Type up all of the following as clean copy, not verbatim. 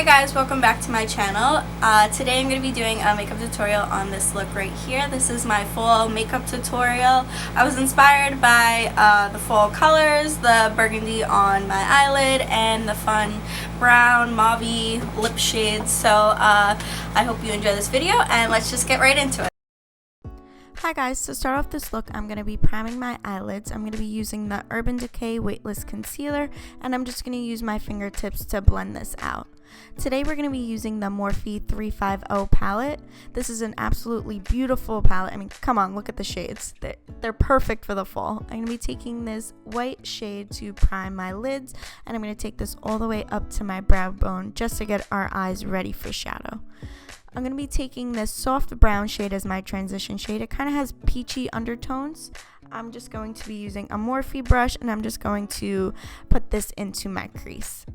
Hey guys, welcome back to my channel. Today I'm going to be doing a makeup tutorial on this look right here. This is my fall makeup tutorial. I was inspired by the fall colors, the burgundy on my eyelid, and the fun brown mauve-y lip shades. So I hope you enjoy this video, and let's just get right into it. Hi guys, to start off this look, I'm going to be priming my eyelids. I'm going to be using the Urban Decay Weightless Concealer, and I'm just going to use my fingertips to blend this out. Today we're going to be using the Morphe 350 palette. This is an absolutely beautiful palette. I mean, come on, look at the shades. They're perfect for the fall. I'm going to be taking this white shade to prime my lids, and I'm going to take this all the way up to my brow bone just to get our eyes ready for shadow. I'm going to be taking this soft brown shade as my transition shade. It kind of has peachy undertones. I'm just going to be using a Morphe brush, and I'm just going to put this into my crease.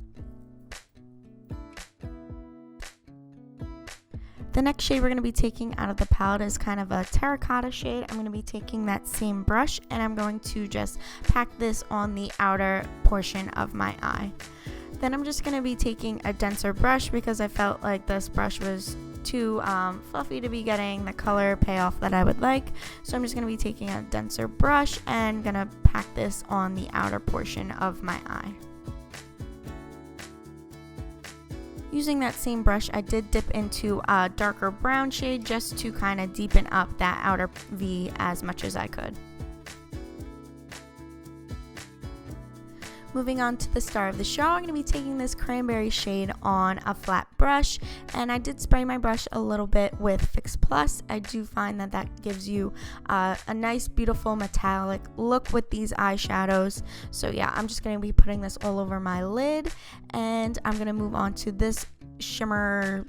The next shade we're going to be taking out of the palette is kind of a terracotta shade. I'm going to be taking that same brush, and I'm going to just pack this on the outer portion of my eye. Then I'm just going to be taking a denser brush because I felt like this brush was too fluffy to be getting the color payoff that I would like. So I'm just going to be taking a denser brush and going to pack this on the outer portion of my eye. Using that same brush, I did dip into a darker brown shade just to kind of deepen up that outer V as much as I could. Moving on to the star of the show, I'm going to be taking this cranberry shade on a flat brush, and I did spray my brush a little bit with Fix Plus. I do find that that gives you a nice, beautiful metallic look with these eyeshadows. So yeah, I'm just going to be putting this all over my lid, and I'm going to move on to this shimmer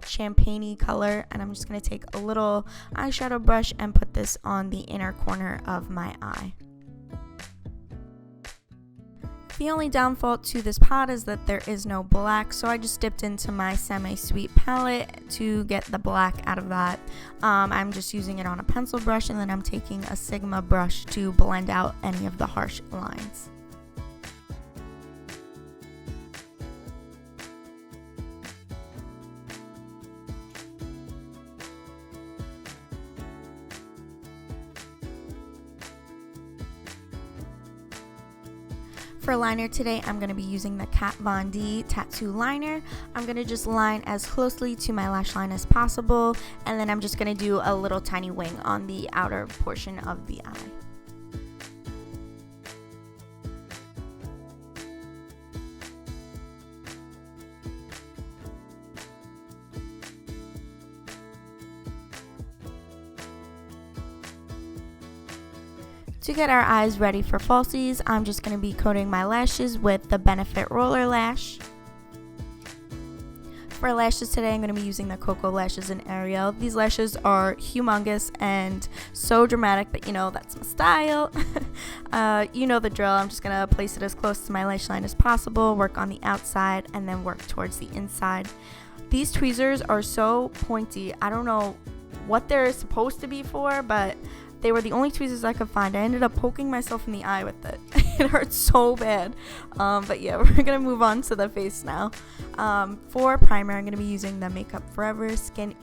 champagne-y color, and I'm just going to take a little eyeshadow brush and put this on the inner corner of my eye. The only downfall to this palette is that there is no black, so I just dipped into my semi-sweet palette to get the black out of that. I'm just using it on a pencil brush, and then I'm taking a Sigma brush to blend out any of the harsh lines. For liner today, I'm going to be using the Kat Von D Tattoo Liner. I'm going to just line as closely to my lash line as possible, and then I'm just going to do a little tiny wing on the outer portion of the eye. To get our eyes ready for falsies, I'm just going to be coating my lashes with the Benefit Roller Lash. For lashes today, I'm going to be using the Cocoa Lashes in Ariel. These lashes are humongous and so dramatic, but you know, that's my style. You know the drill. I'm just going to place it as close to my lash line as possible, work on the outside, and then work towards the inside. These tweezers are so pointy. I don't know what they're supposed to be for, but they were the only tweezers I could find. I ended up poking myself in the eye with it. It hurts so bad. But yeah, we're going to move on to the face now. For primer, I'm going to be using the Makeup Forever Skin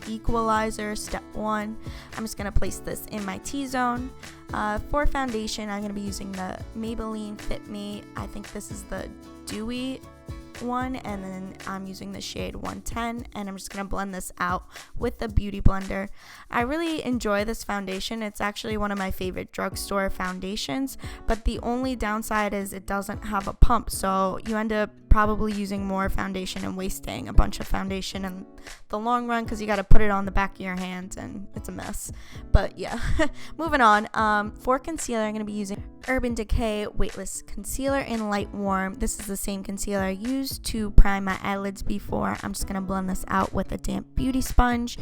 Equalizer Step 1. I'm just going to place this in my T-zone. For foundation, I'm going to be using the Maybelline Fit Me. I think this is the Dewy one, and then I'm using the shade 110, and I'm just going to blend this out with the Beauty Blender. I really enjoy this foundation. It's actually one of my favorite drugstore foundations, but the only downside is it doesn't have a pump, so you end up probably using more foundation and wasting a bunch of foundation in the long run because you got to put it on the back of your hand and it's a mess. But yeah, moving on. For concealer, I'm going to be using Urban Decay Weightless Concealer in Light Warm. This is the same concealer I used to prime my eyelids before. I'm just going to blend this out with a damp beauty sponge.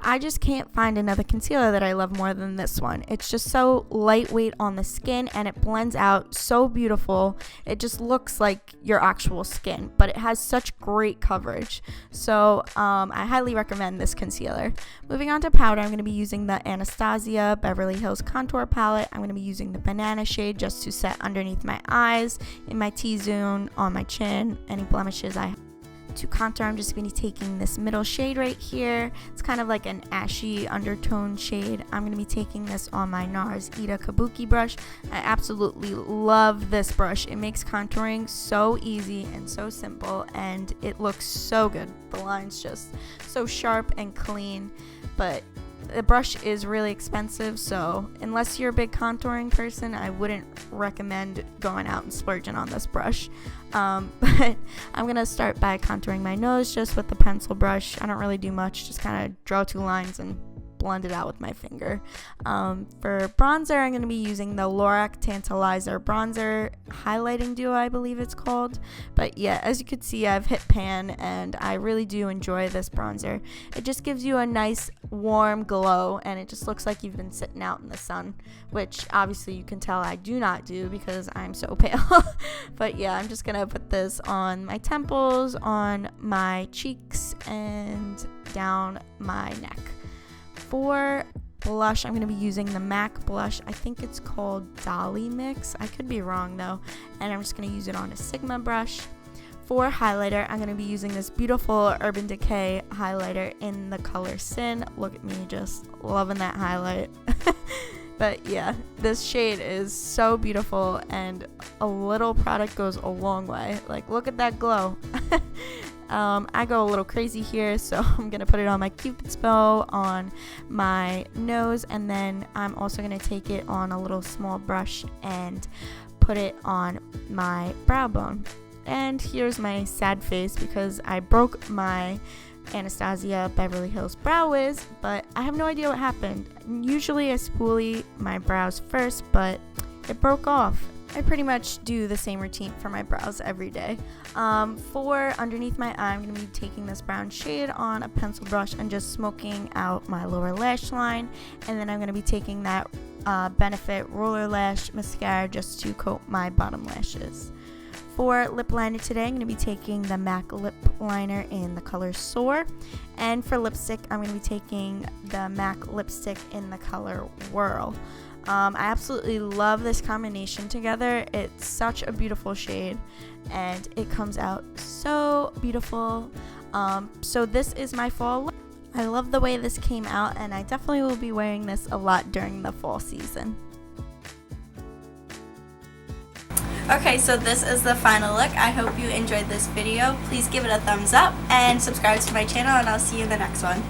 I just can't find another concealer that I love more than this one. It's just so lightweight on the skin, and it blends out so beautiful. It just looks like your actual skin, but it has such great coverage. So I highly recommend this concealer. Moving on to powder, I'm going to be using the Anastasia Beverly Hills Contour Palette. I'm going to be using the Banana shade just to set underneath my eyes, in my T-zone, on my chin, any blemishes I have. to contour, I'm just going to be taking this middle shade right here. It's kind of like an ashy undertone shade. I'm going to be taking this on my NARS Ita Kabuki brush. I absolutely love this brush. It makes contouring so easy and so simple, and it looks so good. The line's just so sharp and clean, but the brush is really expensive, so unless you're a big contouring person, I wouldn't recommend going out and splurging on this brush. But I'm going to start by contouring my nose just with the pencil brush. I don't really do much, just kind of draw 2 lines and blend it out with my finger. For bronzer, I'm going to be using the Lorac Tantalizer Bronzer Highlighting Duo, I believe it's called. But yeah, as you can see, I've hit pan, and I really do enjoy this bronzer. It just gives you a nice warm glow, and it just looks like you've been sitting out in the sun, which obviously you can tell I do not do because I'm so pale. But yeah, I'm just going to put this on my temples, on my cheeks, and down my neck. For blush, I'm going to be using the MAC blush. I think it's called Dolly Mix. I could be wrong though. And I'm just going to use it on a Sigma brush. For highlighter, I'm going to be using this beautiful Urban Decay highlighter in the color Sin. Look at me, just loving that highlight. But yeah, this shade is so beautiful, and a little product goes a long way. Like, look at that glow. I go a little crazy here, so I'm going to put it on my Cupid's bow, on my nose, and then I'm also going to take it on a little small brush and put it on my brow bone. And here's my sad face because I broke my Anastasia Beverly Hills Brow Wiz, but I have no idea what happened. Usually I spoolie my brows first, but it broke off. I pretty much do the same routine for my brows every day. For underneath my eye, I'm going to be taking this brown shade on a pencil brush and just smoking out my lower lash line. And then I'm going to be taking that Benefit Roller Lash Mascara just to coat my bottom lashes. For lip liner today, I'm going to be taking the MAC lip liner in the color Soar. And for lipstick, I'm going to be taking the MAC lipstick in the color Whirl. I absolutely love this combination together. It's such a beautiful shade, and it comes out so beautiful. So this is my fall look. I love the way this came out, and I definitely will be wearing this a lot during the fall season. Okay, so this is the final look. I hope you enjoyed this video. Please give it a thumbs up and subscribe to my channel, and I'll see you in the next one.